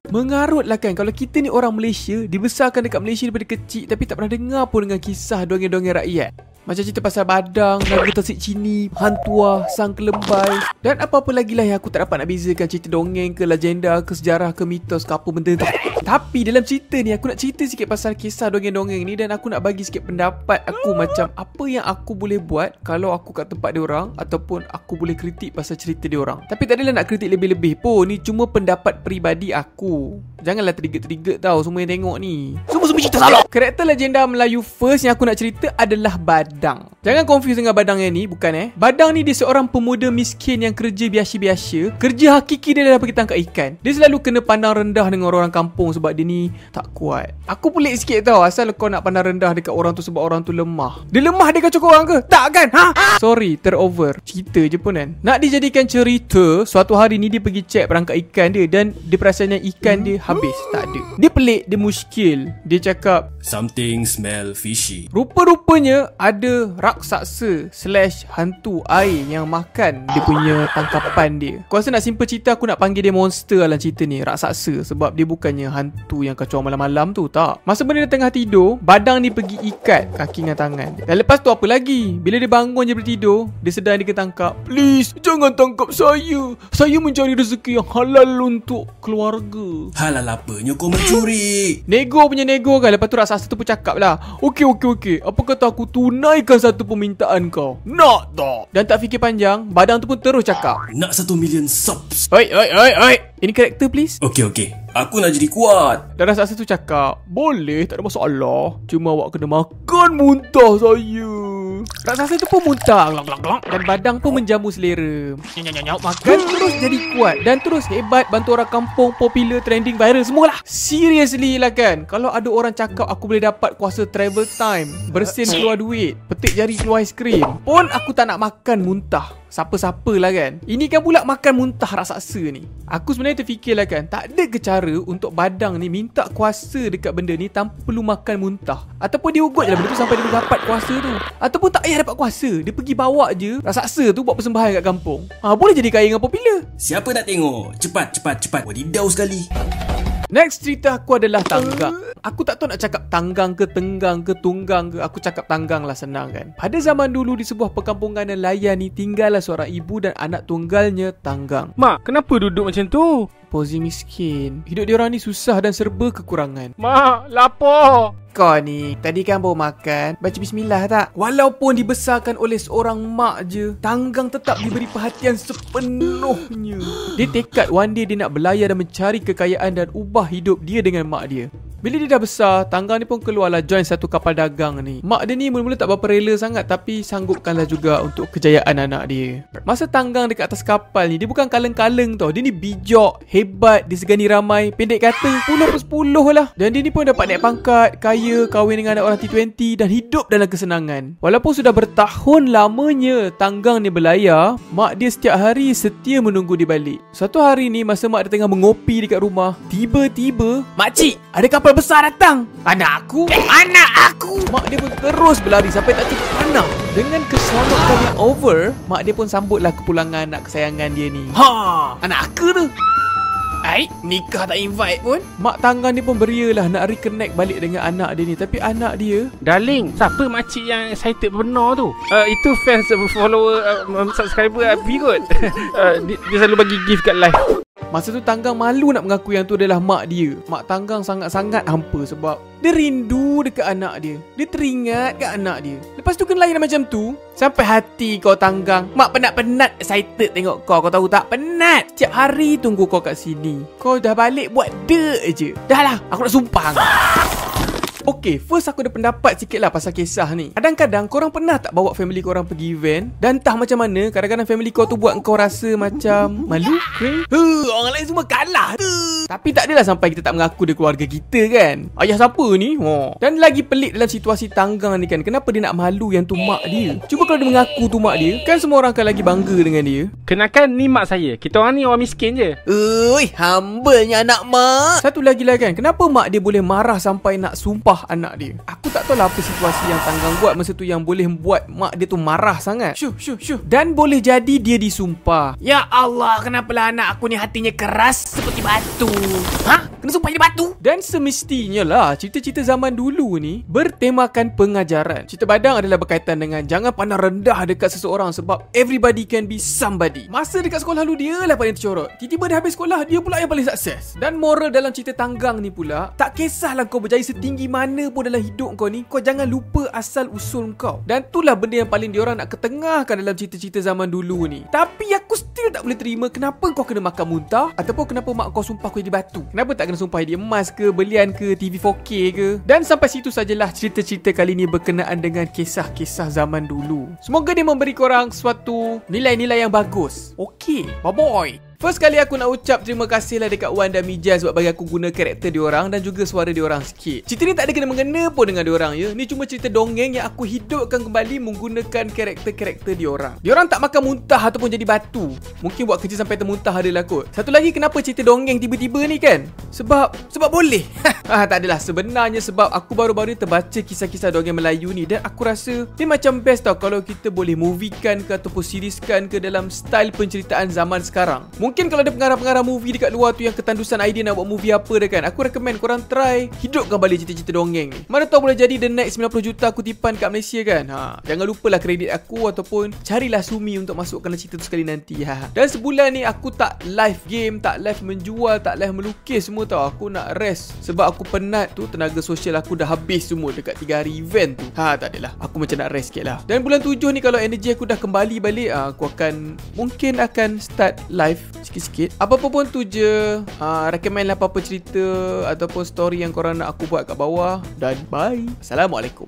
Mengarut lah kan, kalau kita ni orang Malaysia, dibesarkan dekat Malaysia daripada kecil, tapi tak pernah dengar pun dengan kisah dongeng-dongeng rakyat. Macam cerita pasal badang, Naga Tasik Cini, Hantuah, Sang Kelembai, dan apa-apa lagi lah yang aku tak dapat nak bezakan cerita dongeng ke legenda ke sejarah ke mitos ke apa benda tu. Tapi dalam cerita ni aku nak cerita sikit pasal kisah dongeng-dongeng ni, dan aku nak bagi sikit pendapat aku macam apa yang aku boleh buat kalau aku kat tempat dia orang, ataupun aku boleh kritik pasal cerita dia orang. Tapi tak adalah nak kritik lebih-lebih pun, ni cuma pendapat peribadi aku. Janganlah trigger-trigger tau semua yang tengok ni. Semua cerita salah. Karakter legenda Melayu first yang aku nak cerita adalah Badang. Jangan confuse dengan Badang yang ni, bukan Badang ni dia seorang pemuda miskin yang kerja biasa-biasa. Kerja hakiki dia adalah pergi tangkap ikan. Dia selalu kena pandang rendah dengan orang kampung sebab dia ni tak kuat. Aku pelik sikit tau, asal kau nak pandang rendah dekat orang tu sebab orang tu lemah. Dia lemah dia kacau korang ke? Tak kan? Sorry, terover. Cerita je pun kan. Nak dijadikan cerita, suatu hari ni dia pergi cek perangkap ikan dia, dan dia perasan yang ikan dia habis, tak ada. Dia pelik, dia muskil. Dia cakap, something smell fishy. rupa-rupanya ada raksasa / hantu air yang makan dia punya tangkapan dia. Aku rasa nak simple cerita, aku nak panggil dia monster dalam cerita ni, raksasa, sebab dia bukannya hantu yang kacau malam-malam tu, tak. Masa benda dia tengah tidur, Badang ni pergi ikat kaki dengan tangan. Dan lepas tu apa lagi? Bila dia bangun je daripada tidur, dia sedar dia kena tangkap. Please, jangan tangkap saya. Saya mencari rezeki yang halal untuk keluarga. Halal apanya kau mencuri? Nego punya nego kan. Lepas tu raksasa tu pun cakap lah, Okey. Apa kata aku tunaikan satu permintaan kau? Nak tak? Dan tak fikir panjang, Badang tu pun terus cakap, Nak 1 million subs. Oi. Ini karakter please. Okey. Aku nak jadi kuat. Dan raksasa tu cakap, boleh, tak ada masalah. Cuma awak kena makan muntah saya. Raksasa tu pun muntah. Dan Badang pun menjamu selera. Makan terus jadi kuat. Dan terus hebat, bantu orang kampung, popular, trending, viral, semualah. Seriously lah kan. Kalau ada orang cakap aku boleh dapat kuasa travel time, bersin keluar duit, petik jari keluar aiskrim, pun aku tak nak makan muntah. Siapa-siapa lah kan. Ini kan pula makan muntah raksasa ni. Aku sebenarnya terfikir lah kan, tak ada ke cara untuk Badang ni minta kuasa dekat benda ni tanpa perlu makan muntah, ataupun dia ugut je lah benda tu sampai dia dapat kuasa tu, ataupun tak payah dapat kuasa, dia pergi bawa je raksasa tu buat persembahan kat kampung. Boleh jadi kaya dengan popular. Siapa nak tengok? Cepat. Wadidau sekali. Next cerita aku adalah tanggang. Aku tak tahu nak cakap tanggang ke tenggang ke tunggang ke. Aku cakap tanggang lah, senang kan. Pada zaman dulu di sebuah perkampungan nelayan ni, tinggallah seorang ibu dan anak tunggalnya Tanggang. Mak, kenapa duduk macam tu? Posing miskin. Hidup diorang ni susah dan serba kekurangan. Mak, lapar. Kau ni, tadi kan baru makan, baca bismillah tak? Walaupun dibesarkan oleh seorang mak je, Tanggang tetap diberi perhatian sepenuhnya. Dia tekad one day dia nak berlayar dan mencari kekayaan dan ubah hidup dia dengan mak dia. Bila dia dah besar, Tanggang ni pun keluarlah join satu kapal dagang ni. Mak dia ni mula-mula tak berapa rela sangat, tapi sanggupkanlah juga untuk kejayaan anak dia. Masa Tanggang dekat atas kapal ni, dia bukan kaleng-kaleng tau. Dia ni bijak, hebat, disegani ramai. Pendek kata, 10/10 lah. Dan dia ni pun dapat naik pangkat, kaya, kahwin dengan anak orang T20 dan hidup dalam kesenangan. Walaupun sudah bertahun lamanya Tanggang ni berlayar, mak dia setiap hari setia menunggu dia balik. Suatu hari ni, masa mak dia tengah mengopi dekat rumah, tiba-tiba, "Makcik, ada kapal besar datang." Anak aku. Mak dia pun terus berlari sampai tak cukup pandang. Dengan keselamatan yang over, mak dia pun sambutlah kepulangan anak kesayangan dia ni. Anak aku tu. Nikah tak invite pun. Mak Tanggang dia pun berialah nak reconnect balik dengan anak dia ni. Tapi anak dia, Darling, siapa makcik yang excited benar tu? Itu fans, follower, subscriber Abi kot. Dia selalu bagi gift kat live. masa tu Tanggang malu nak mengaku yang tu adalah mak dia. Mak Tanggang sangat-sangat hampa sebab dia rindu dekat anak dia. Dia teringat kat anak dia. Lepas tu kena layan macam tu, sampai hati kau Tanggang. Mak penat-penat excited tengok kau. Kau tahu tak? Penat. Setiap hari tunggu kau kat sini. Kau dah balik buat je. Dah lah, aku nak sumpah. Okay, first aku ada pendapat sikit lah pasal kisah ni. Kadang-kadang korang pernah tak bawa family korang pergi event, dan entah macam mana, kadang-kadang family kau tu buat kau rasa macam malu? Orang lain semua kalah tu. Tapi tak adalah sampai kita tak mengaku dia keluarga kita kan. Ayah siapa ni? Dan lagi pelik dalam situasi Tanggang ni kan, kenapa dia nak malu yang tu mak dia? Cuba kalau dia mengaku tu mak dia, kan semua orang akan lagi bangga dengan dia. Kenakan ni mak saya. Kita orang ni orang miskin je. Humble-nya anak mak. Satu lagi lah kan, kenapa mak dia boleh marah sampai nak sumpah sumpah anak dia. Aku tak tahu lah apa situasi yang Tanggang buat masa tu yang boleh buat mak dia tu marah sangat. Syuh. Dan boleh jadi dia disumpah. Ya Allah, kenapalah anak aku ni hatinya keras seperti batu. Kena sumpah jadi batu? Dan semestinya lah cerita-cerita zaman dulu ni bertemakan pengajaran. Cerita Badang adalah berkaitan dengan jangan pandang rendah dekat seseorang sebab everybody can be somebody. Masa dekat sekolah lu dia lah paling tercorot. Tiba-tiba dah habis sekolah dia pula yang paling sukses. Dan moral dalam cerita Tanggang ni pula, tak kisahlah kau berjaya setinggi mana pun dalam hidup kau ni, kau jangan lupa asal usul kau. Dan itulah benda yang paling diorang nak ketengahkan dalam cerita-cerita zaman dulu ni. Tapi aku still tak boleh terima kenapa kau kena makan muntah ataupun kenapa mak kau sumpah kau jadi batu. Kenapa tak kena sumpah dia emas ke, belian ke, TV 4K ke. Dan sampai situ sajalah cerita-cerita kali ni berkenaan dengan kisah-kisah zaman dulu. Semoga dia memberi korang suatu nilai-nilai yang bagus. Okay, bye-bye. First kali aku nak ucap terima kasih lah dekat Wan dan Mijaz sebab bagi aku guna karakter diorang dan juga suara diorang sikit. Cerita ni tak ada kena-mengena pun dengan diorang ya. Ni cuma cerita dongeng yang aku hidupkan kembali menggunakan karakter-karakter diorang. Diorang tak makan muntah ataupun jadi batu. Mungkin buat kerja sampai termuntah adalah kot. Satu lagi kenapa cerita dongeng tiba-tiba ni kan? Sebab boleh. Tak adalah, sebenarnya sebab aku baru-baru terbaca kisah-kisah dongeng Melayu ni dan aku rasa dia macam best tau kalau kita boleh moviekan ke ataupun serieskan ke dalam style penceritaan zaman sekarang. Mungkin kalau ada pengarah-pengarah movie dekat luar tu yang ketandusan idea nak buat movie apa dah kan, aku recommend korang try hidupkan balik cerita-cerita dongeng ni. Mana tahu boleh jadi the next 90 juta kutipan kat Malaysia kan. Jangan lupalah kredit aku ataupun carilah Sumi untuk masukkan cerita tu sekali nanti. Dan sebulan ni aku tak live game, tak live menjual, tak live melukis semua tau. Aku nak rest sebab aku penat tu, tenaga sosial aku dah habis semua dekat 3 hari event tu. Tak adalah, aku macam nak rest sikit lah. Dan bulan 7 ni kalau energi aku dah kembali balik, aku mungkin akan start live sikit-sikit. Apa-apa pun tu je. Recommend lah apa-apa cerita ataupun story yang korang nak aku buat kat bawah. Dan bye. Assalamualaikum.